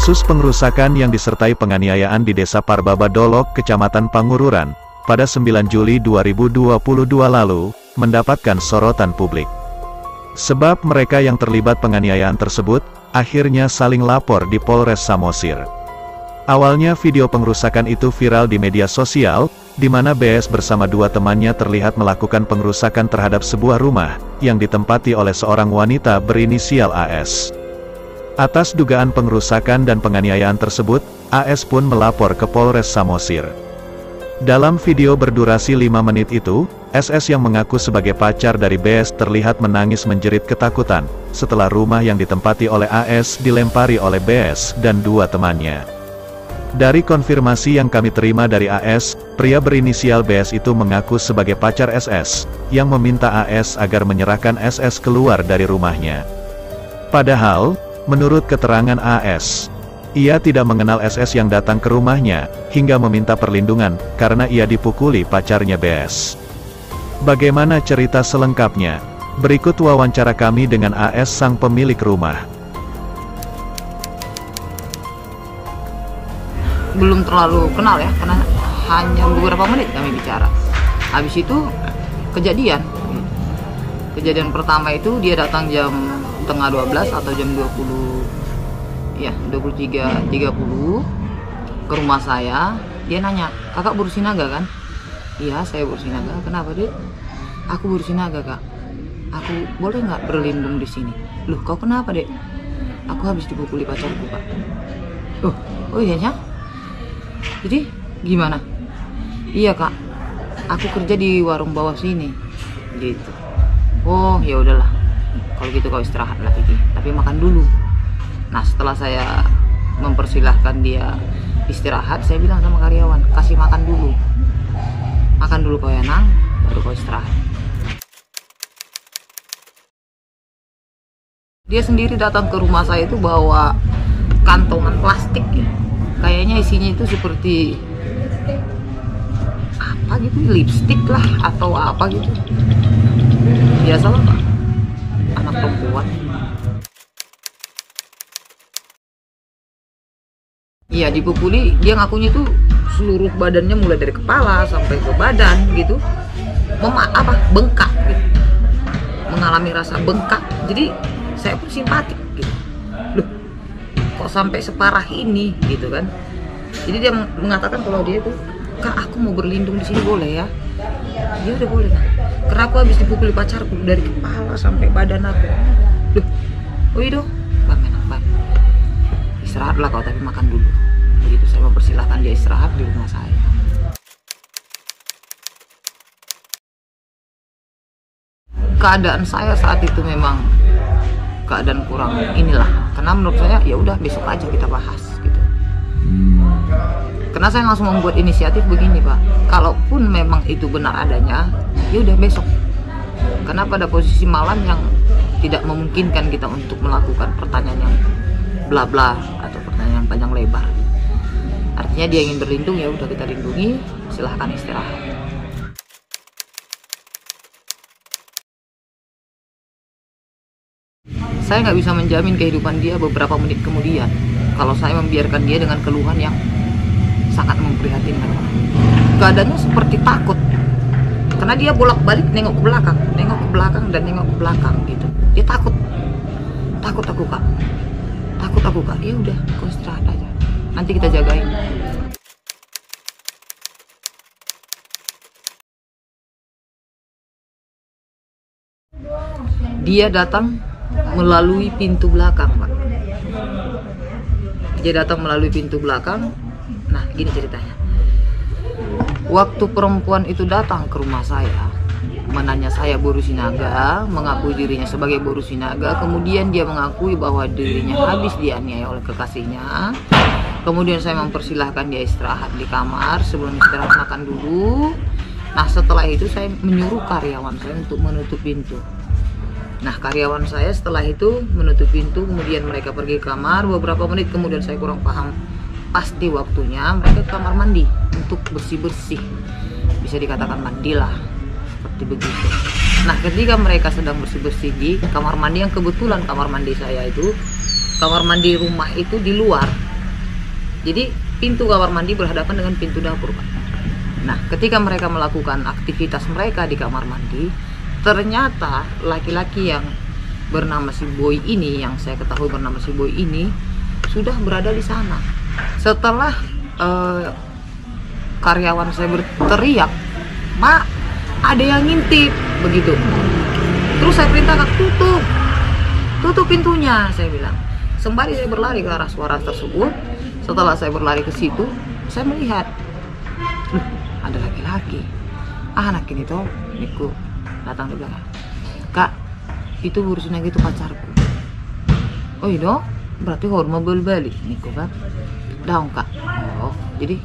Kasus pengerusakan yang disertai penganiayaan di Desa Parbaba Dolok, Kecamatan Pangururan, pada 9 Juli 2022 lalu, mendapatkan sorotan publik. Sebab mereka yang terlibat penganiayaan tersebut, akhirnya saling lapor di Polres Samosir. Awalnya video pengerusakan itu viral di media sosial, di mana BS bersama dua temannya terlihat melakukan pengerusakan terhadap sebuah rumah, yang ditempati oleh seorang wanita berinisial AS. Atas dugaan pengerusakan dan penganiayaan tersebut, AS pun melapor ke Polres Samosir. Dalam video berdurasi 5 menit itu, SS yang mengaku sebagai pacar dari BS terlihat menangis menjerit ketakutan, setelah rumah yang ditempati oleh AS dilempari oleh BS dan dua temannya. Dari konfirmasi yang kami terima dari AS, pria berinisial BS itu mengaku sebagai pacar SS, yang meminta AS agar menyerahkan SS keluar dari rumahnya. Padahal, menurut keterangan AS, ia tidak mengenal SS yang datang ke rumahnya, hingga meminta perlindungan, karena ia dipukuli pacarnya BS. Bagaimana cerita selengkapnya? Berikut wawancara kami dengan AS sang pemilik rumah. Belum terlalu kenal ya, karena hanya beberapa menit kami bicara. Habis itu kejadian pertama itu dia datang jam tengah 12 atau jam 23.30 ke rumah saya. Dia nanya, "Kakak bersinaga kan?" "Iya, saya bersinaga." "Kenapa, Dek?" "Aku bersinaga, Kak. Aku boleh nggak berlindung di sini?" "Loh, kau kenapa, Dek?" "Aku habis dipukuli pacarku, Kak." Oh iya ya? Jadi gimana?" "Iya, Kak. Aku kerja di warung bawah sini." Gitu. "Oh, ya udahlah. Kalau gitu kau istirahat lah, Kiki. Tapi makan dulu." Nah, setelah saya mempersilahkan dia istirahat, saya bilang sama karyawan, "Kasih makan dulu. Makan dulu kau Yanang, baru kau istirahat." Dia sendiri datang ke rumah saya itu bawa kantongan plastik ya. Kayaknya isinya itu seperti apa gitu, lipstik lah atau apa gitu. Biasalah Pak, anak perempuan. Iya, dipukuli, dia ngakunya tuh seluruh badannya mulai dari kepala sampai ke badan gitu. Bengkak gitu. Mengalami rasa bengkak. Jadi saya pun simpatik gitu. Loh, kok sampai separah ini gitu kan. Jadi dia mengatakan kalau dia tuh, "Kak, aku mau berlindung di sini boleh ya?" "Ya udah boleh lah. Karena aku habis dipukuli pacarku dari kepala sampai badan aku." "Loh, oh iya dong, Bang, enak banget. Istirahatlah kau tapi makan dulu." Begitu saya mempersilahkan dia istirahat di rumah saya. Keadaan saya saat itu memang keadaan kurang inilah, karena menurut saya ya udah besok aja kita bahas gitu. Karena saya langsung membuat inisiatif begini Pak, kalaupun memang itu benar adanya, ya udah besok. Karena pada posisi malam yang tidak memungkinkan kita untuk melakukan pertanyaan yang bla bla atau pertanyaan yang panjang lebar. Artinya dia ingin berlindung, ya udah kita lindungi, silahkan istirahat. Saya nggak bisa menjamin kehidupan dia beberapa menit kemudian kalau saya membiarkan dia dengan keluhan yang sangat memprihatinkan. Keadaannya seperti takut, karena dia bolak-balik nengok ke belakang dan nengok ke belakang gitu. Dia takut aku Kak, takut aku Kak. Ya udah, kau istirahat aja, nanti kita jagain. Dia datang melalui pintu belakang, Pak. Dia datang melalui pintu belakang. Nah, gini ceritanya. Waktu perempuan itu datang ke rumah saya, menanya saya Boru Sinaga, mengakui dirinya sebagai Boru Sinaga, kemudian dia mengakui bahwa dirinya habis dianiaya oleh kekasihnya. Kemudian saya mempersilahkan dia istirahat di kamar, sebelum istirahat makan dulu. Nah, setelah itu saya menyuruh karyawan saya untuk menutup pintu. Nah, karyawan saya setelah itu menutup pintu, kemudian mereka pergi ke kamar. Beberapa menit kemudian saya kurang paham pasti waktunya, mereka ke kamar mandi untuk bersih-bersih. Bisa dikatakan mandilah, seperti begitu. Nah, ketika mereka sedang bersih-bersih di kamar mandi, yang kebetulan kamar mandi saya itu, kamar mandi rumah itu di luar, Jadi pintu kamar mandi berhadapan dengan pintu dapur, Pak. Nah, ketika mereka melakukan aktivitas mereka di kamar mandi, ternyata laki-laki yang bernama si Boy ini, yang saya ketahui bernama si Boy ini, sudah berada di sana. Setelah karyawan saya berteriak, "Mak, ada yang ngintip," begitu. Terus saya perintahkan, tutup pintunya, saya bilang. Sembari saya berlari ke arah suara tersebut, setelah saya berlari ke situ, saya melihat, ada laki-laki. Anak ini tuh, Niku datang di belakang. "Kak, itu urusannya gitu pacarku." "Oh iya, berarti hormon balik Niku kan?" "Daun Kak." "Oh, jadi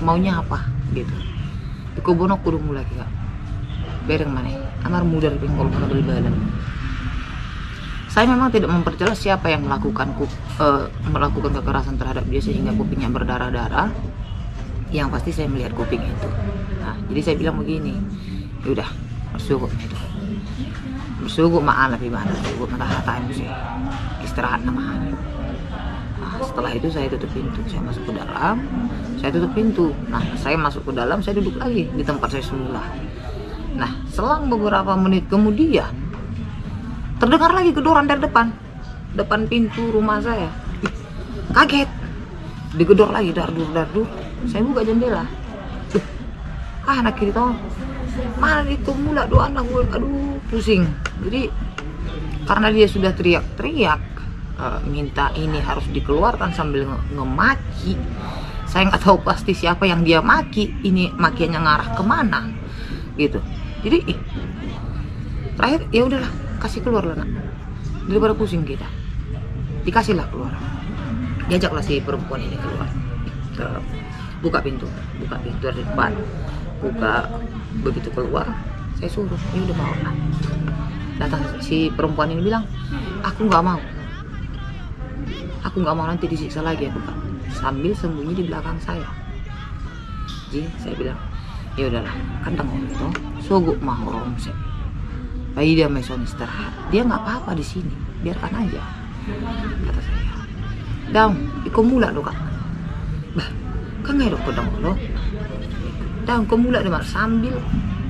maunya apa?" Gitu. "Iku bono kudu mulai Kak. Bereng mana? Amar muda pinggol mana bal-balan." Saya memang tidak memperjelas siapa yang melakukan kekerasan terhadap dia sehingga kupingnya berdarah-darah. Yang pasti saya melihat kuping itu. Nah, jadi saya bilang begini, "Yaudah, bersyukur itu. Bersyukur maaf lebih mana, bersyukur matahatain sih. Istirahat nama." Nah, setelah itu saya tutup pintu, saya masuk ke dalam, saya tutup pintu. Nah, saya masuk ke dalam, saya duduk lagi di tempat saya semula. Nah, selang beberapa menit kemudian terdengar lagi gedoran dari depan pintu rumah saya. Kaget, digedor lagi, dardur. Saya buka jendela. Anak kiri toh, mana itu mula doa anak gue, aduh pusing. Jadi karena dia sudah teriak-teriak, minta ini harus dikeluarkan sambil ngemaki. Saya nggak tahu pasti siapa yang dia maki, ini makiannya ngarah kemana, gitu. Jadi terakhir ya udahlah, kasih keluar lah nak, daripada pusing kita, dikasihlah keluar. Diajaklah si perempuan ini keluar, buka pintu dari depan, begitu keluar, saya suruh, ya udah mau lah. Datang si perempuan ini bilang, aku nggak mau nanti disiksa lagi aku Pak, sambil sembunyi di belakang saya. Jadi saya bilang, ya udahlah, kan tanggung itu, sogok mau romsek. Bayi dia meson istirahat, dia nggak apa-apa di sini, biarkan aja, kata saya. "Dang, ikut mula lo Kak." "Bah, kan nggak ada dong lo." "Dang, ikut mula deh sambil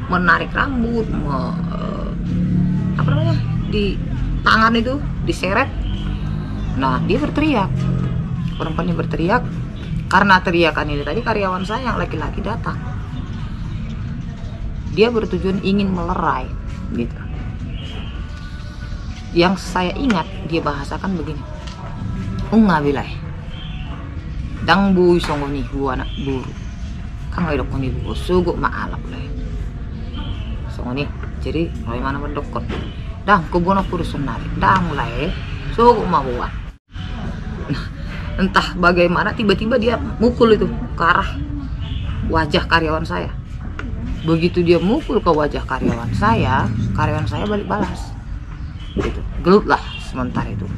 menarik rambut, apa namanya, di tangan itu diseret. Nah, dia berteriak, perempuan ini berteriak. Karena teriakan ini tadi karyawan saya yang laki-laki datang, dia bertujuan ingin melerai, gitu. Yang saya ingat dia bahasakan begini, "Unga bilai, dang bui songoni hu anak buru, kang ayo dokoni bu, suguk maalap lah." Songoni, jadi roy mana berdokot, "Dang kubono kudu senari, dang mulai, suguk mahuan." Nah, entah bagaimana tiba-tiba dia mukul itu ke arah wajah karyawan saya. Begitu dia mukul ke wajah karyawan saya balik balas. Gitu. Gelut lah sebentar itu.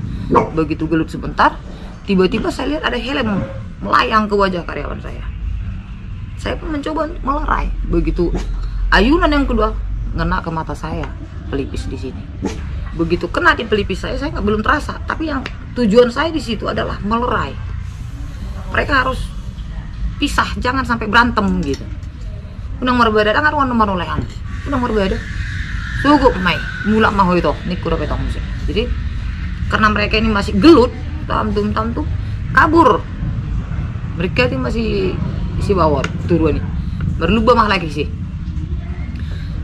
Begitu gelut sebentar, tiba-tiba saya lihat ada helm melayang ke wajah karyawan saya. Saya pun mencoba melerai. Begitu ayunan yang kedua ngena ke mata saya, pelipis di sini. Begitu kena di pelipis saya belum terasa. Tapi yang tujuan saya di situ adalah melerai. Mereka harus pisah, jangan sampai berantem gitu. Unang berbeda, dengan nomor olehan. Unang berbeda. Cukup mai, mulak mau itu, niku udah petong musik. Jadi karena mereka ini masih gelut, tam tuh kabur. Mereka ini masih isi bawah turun nih, berlubah mah lagi sih.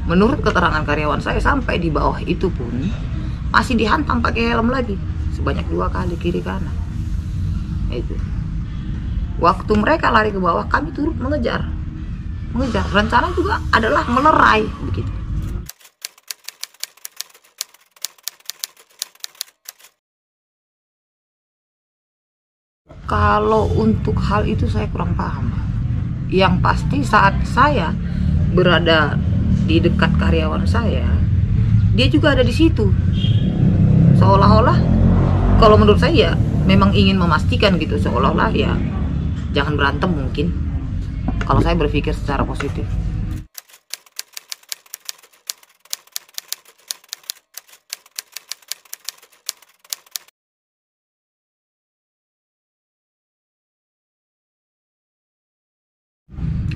Menurut keterangan karyawan saya, sampai di bawah itu pun masih dihantam pakai helm lagi sebanyak 2 kali kiri kanan. Itu. Waktu mereka lari ke bawah, kami turut mengejar. Rencana juga adalah melerai begitu. Kalau untuk hal itu saya kurang paham. Yang pasti saat saya berada di dekat karyawan saya, dia juga ada di situ. Seolah-olah, kalau menurut saya memang ingin memastikan gitu, seolah-olah ya jangan berantem mungkin. Kalau saya berpikir secara positif.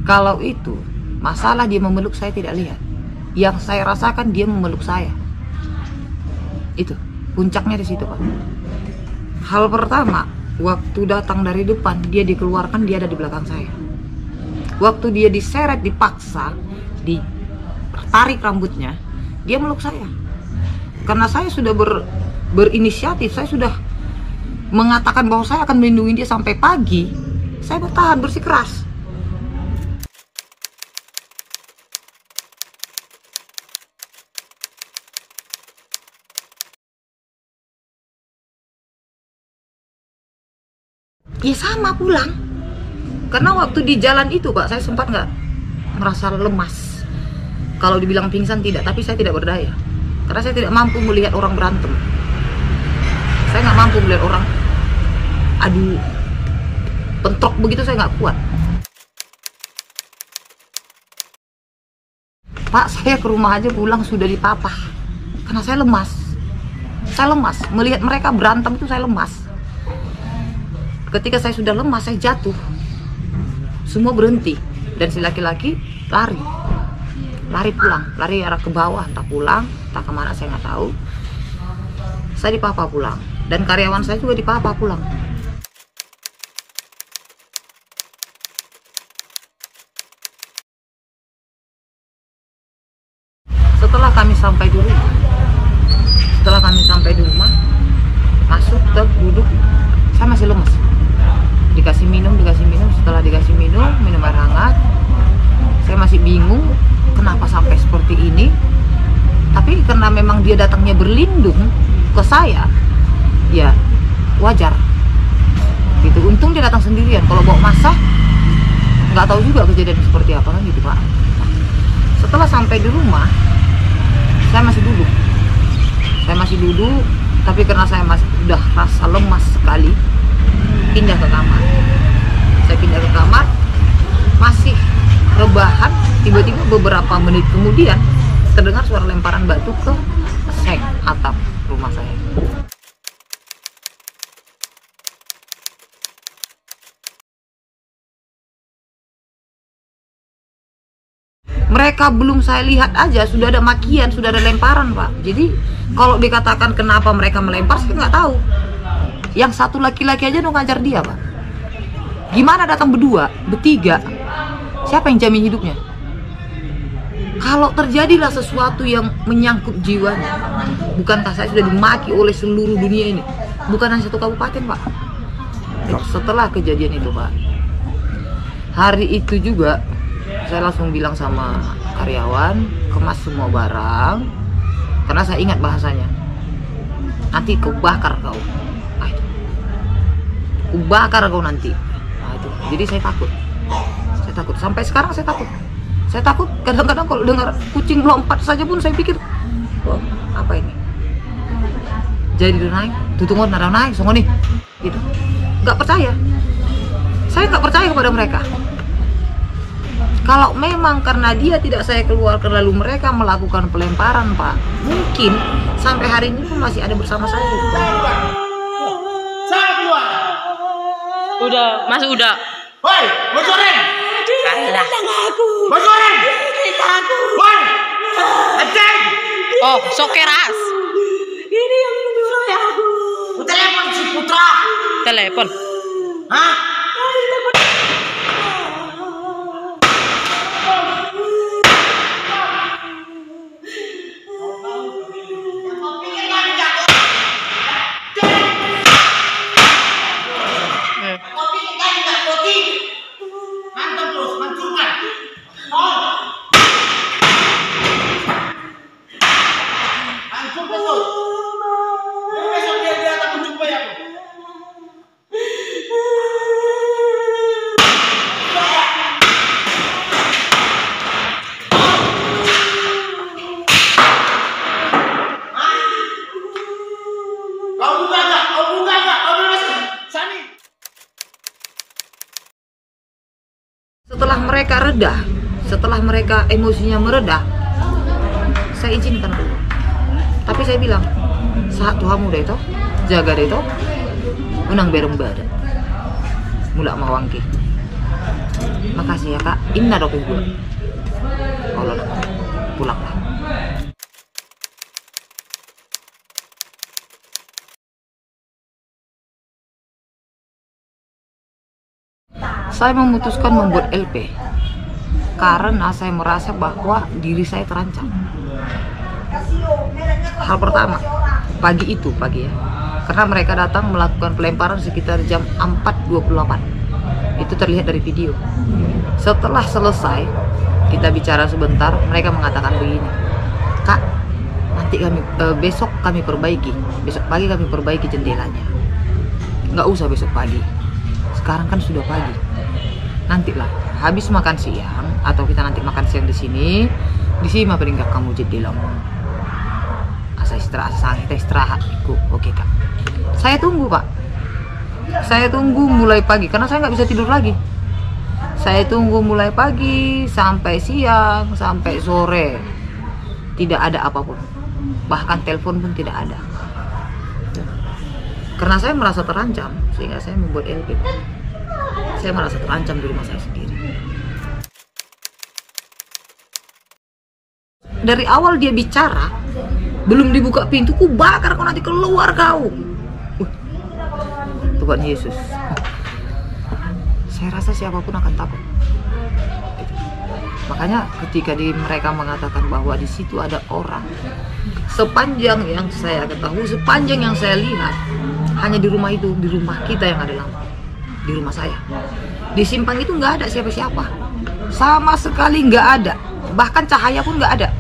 Kalau itu masalah dia memeluk saya tidak lihat. Yang saya rasakan dia memeluk saya. Itu puncaknya di situ, Pak. Hal pertama, waktu datang dari depan, dia dikeluarkan, dia ada di belakang saya. Waktu dia diseret, dipaksa, ditarik rambutnya, dia meluk saya. Karena saya sudah berinisiatif, saya sudah mengatakan bahwa saya akan melindungi dia sampai pagi. Saya bertahan, bersikeras. Ya sama pulang. Karena waktu di jalan itu, Pak, saya sempat nggak merasa lemas. Kalau dibilang pingsan tidak, tapi saya tidak berdaya. Karena saya tidak mampu melihat orang berantem. Saya nggak mampu melihat orang adu bentrok begitu, saya nggak kuat. Pak, saya ke rumah aja pulang sudah dipapah. Karena saya lemas. Saya lemas. Melihat mereka berantem itu saya lemas. Ketika saya sudah lemas, saya jatuh. Semua berhenti. Dan si laki-laki lari. Lari pulang. Lari arah ke bawah. Entah pulang, entah kemana, saya nggak tahu. Saya dipapa pulang. Dan karyawan saya juga dipapa pulang. Setelah kami sampai di rumah, masuk, duduk, saya masih lemas. Dikasih minum, setelah dikasih minum air hangat, saya masih bingung kenapa sampai seperti ini. Tapi karena memang dia datangnya berlindung ke saya, ya wajar gitu. Untung dia datang sendirian. Kalau bawa massa, nggak tahu juga kejadian seperti apa kan gitu, Pak. Setelah sampai di rumah, saya masih duduk, tapi karena saya masih udah rasa lemas sekali, pindah ke kamar. Saya pindah ke kamar, masih rebahan, tiba-tiba beberapa menit kemudian terdengar suara lemparan batu ke seng atap rumah saya. Mereka belum saya lihat aja sudah ada makian, sudah ada lemparan, Pak. Jadi kalau dikatakan kenapa mereka melempar, saya nggak tahu. Yang satu laki-laki aja udah ngajar dia, Pak. Gimana datang berdua, bertiga? Siapa yang jamin hidupnya? Kalau terjadilah sesuatu yang menyangkut jiwanya, bukankah saya sudah dimaki oleh seluruh dunia ini? Bukan hanya satu kabupaten, Pak. Setelah kejadian itu, Pak, hari itu juga saya langsung bilang sama karyawan, kemas semua barang, karena saya ingat bahasanya, nanti kebakar kau. Nah, itu. Kubakar kau nanti. Nah, itu. Jadi saya takut. Sampai sekarang saya takut. Saya takut kadang-kadang kalau dengar kucing melompat saja pun saya pikir, wah, apa ini? Jadi naik, tutungon nara naik, songo nih, gitu. Nggak percaya. Saya nggak percaya kepada mereka. Kalau memang karena dia tidak saya keluarkan lalu mereka melakukan pelemparan, Pak, mungkin sampai hari ini pun masih ada bersama saya. Saya keluar. Udah, Mas udah. Woi, bocorin. Alah. Bocorin. Woi, aceng. Oh, sok keras. Ini yang menyuruh aku. Telepon si Putra. Telepon. Hah? Setelah mereka reda, setelah mereka emosinya mereda, saya izinkan dulu. Tapi saya bilang, saat Tuhanmu deh toh, jaga deh toh, menang bereng badan, mulak mawangki. Makasih ya kak, inna dok gue. Kalau pulanglah. Saya memutuskan membuat LP karena saya merasa bahwa diri saya terancam. Hal pertama, pagi ya, karena mereka datang melakukan pelemparan sekitar jam 4.28. Itu terlihat dari video. Setelah selesai, kita bicara sebentar, mereka mengatakan begini, Kak, nanti besok kami perbaiki, besok pagi kami perbaiki jendelanya. Nggak usah besok pagi, sekarang kan sudah pagi. Nantilah habis makan siang atau kita nanti makan siang di sini mah peringkat kamu jendela. Asa istirahat, kita istirahat. Oke kak. Saya tunggu pak. Saya tunggu mulai pagi karena saya nggak bisa tidur lagi. Saya tunggu mulai pagi sampai siang sampai sore. Tidak ada apapun. Bahkan telepon pun tidak ada. Karena saya merasa terancam sehingga saya membuat LP. Saya merasa terancam di rumah saya sendiri. Dari awal dia bicara, belum dibuka pintu, ku bakar kau nanti keluar kau. Tuhan Yesus. Saya rasa siapapun akan takut. Makanya ketika mereka mengatakan bahwa di situ ada orang, sepanjang yang saya ketahui, sepanjang yang saya lihat, hanya di rumah itu, di rumah kita yang ada lampu. Di rumah saya di simpang itu nggak ada siapa-siapa, sama sekali nggak ada, bahkan cahaya pun nggak ada.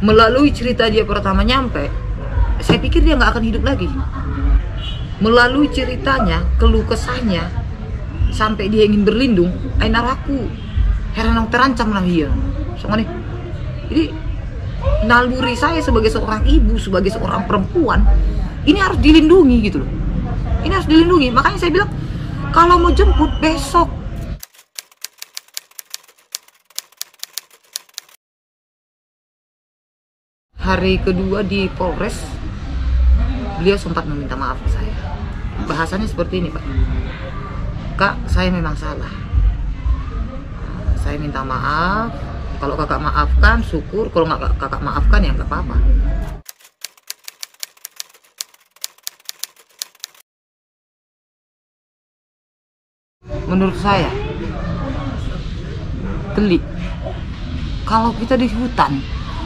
Melalui cerita dia pertama nyampe, saya pikir dia nggak akan hidup lagi. Melalui ceritanya, keluh kesahnya, sampai dia ingin berlindung, ainaraku heran terancam lah dia. Soalnya jadi naluri saya sebagai seorang ibu, sebagai seorang perempuan, ini harus dilindungi gitu loh. Ini harus dilindungi. Makanya saya bilang kalau mau jemput besok. Hari kedua di Polres, beliau sempat meminta maaf ke saya. Bahasanya seperti ini, Pak. Kak, saya memang salah. Saya minta maaf. Kalau kakak maafkan, syukur. Kalau nggak kakak maafkan, ya nggak apa-apa. Menurut saya, geli. Kalau kita di hutan,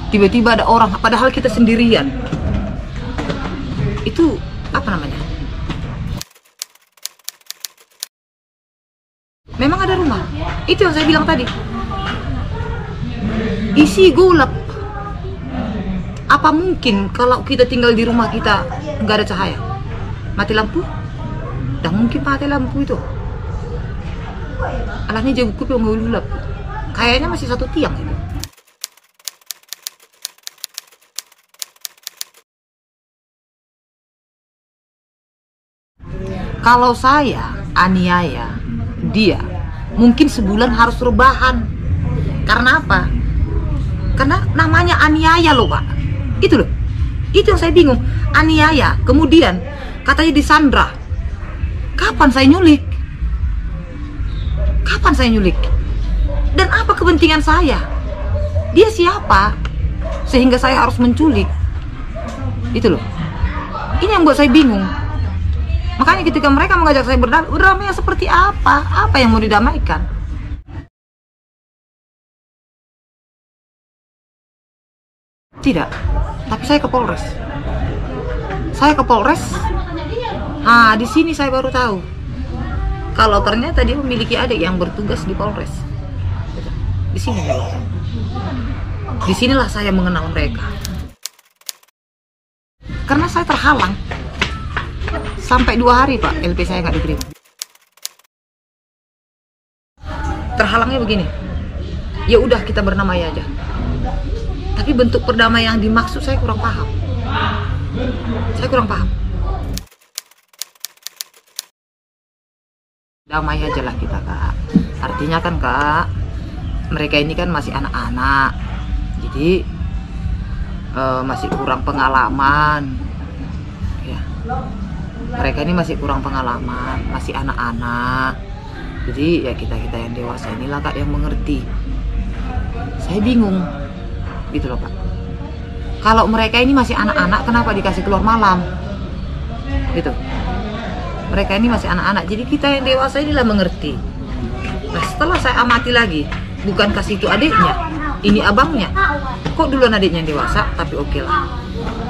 tiba-tiba ada orang, padahal kita sendirian. Itu apa namanya? Memang ada rumah. Itu yang saya bilang tadi. Isi gelap. Apa mungkin kalau kita tinggal di rumah kita nggak ada cahaya? Mati lampu? Dan mungkin mati lampu itu. Alahnya jauh kupi yang gelap. Kayaknya masih satu tiang itu. Kalau saya aniaya dia, mungkin sebulan harus rebahan. Karena apa? Karena namanya aniaya loh Pak. Itu loh. Itu yang saya bingung. Aniaya, kemudian katanya disandra. Kapan saya nyulik? Kapan saya nyulik? Dan apa kepentingan saya? Dia siapa? Sehingga saya harus menculik. Itu loh. Ini yang buat saya bingung. Makanya ketika mereka mengajak saya berdamai seperti apa? Apa yang mau didamaikan? Tidak. Tapi saya ke Polres. Saya ke Polres. Ah, di sini saya baru tahu. Kalau ternyata dia memiliki adik yang bertugas di Polres. Di sini. Di sinilah saya mengenal mereka. Karena saya terhalang. Sampai 2 hari Pak, LP saya nggak diterima. Terhalangnya begini. Ya udah kita berdamai aja. Tapi bentuk perdamaian yang dimaksud saya kurang paham. Saya kurang paham. Damai aja lah kita Kak. Artinya kan Kak, mereka ini kan masih anak-anak. Jadi masih kurang pengalaman ya, mereka ini masih kurang pengalaman, masih anak-anak. Jadi ya kita yang dewasa inilah Kak yang mengerti. Saya bingung gitu loh Kak, kalau mereka ini masih anak-anak kenapa dikasih keluar malam gitu. Mereka ini masih anak-anak, jadi kita yang dewasa inilah mengerti. Nah setelah saya amati lagi, bukan kasih itu adiknya, ini abangnya. Kok duluan adiknya yang dewasa, tapi oke lah.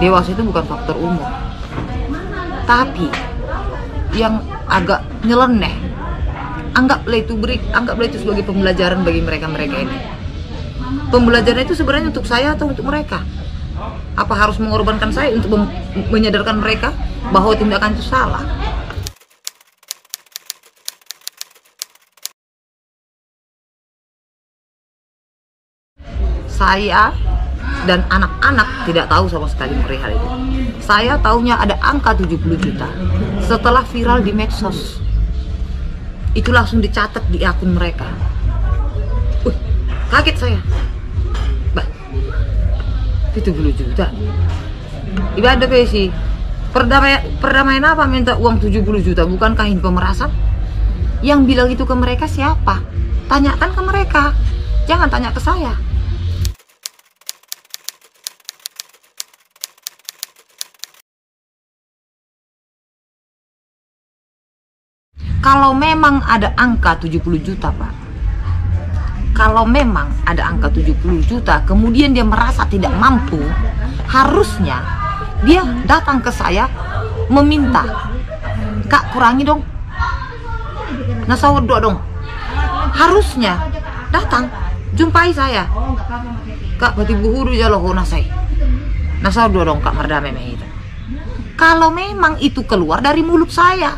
Dewasa itu bukan faktor umur. Tapi yang agak nyeleneh, anggaplah itu sebagai pembelajaran bagi mereka ini. Pembelajaran itu sebenarnya untuk saya atau untuk mereka? Apa harus mengorbankan saya untuk menyadarkan mereka bahwa tindakan itu salah? Saya dan anak-anak tidak tahu sama sekali perihal itu. Saya taunya ada angka 70 juta setelah viral di medsos. Itu langsung dicatat di akun mereka. Kaget saya. Bah, 70 juta. Ibadah sih. Perdamaian apa minta uang 70 juta? Bukankah ini pemerasan? Yang bilang itu ke mereka siapa? Tanyakan ke mereka. Jangan tanya ke saya. Kalau memang ada angka 70 juta Pak, kalau memang ada angka 70 juta kemudian dia merasa tidak mampu, harusnya dia datang ke saya meminta, Kak kurangi dong, nasawdo dong. Harusnya datang jumpai saya, Kak bati buhuru jaloh nasai, nasawdo dong Kak merdame itu. Kalau memang itu keluar dari mulut saya,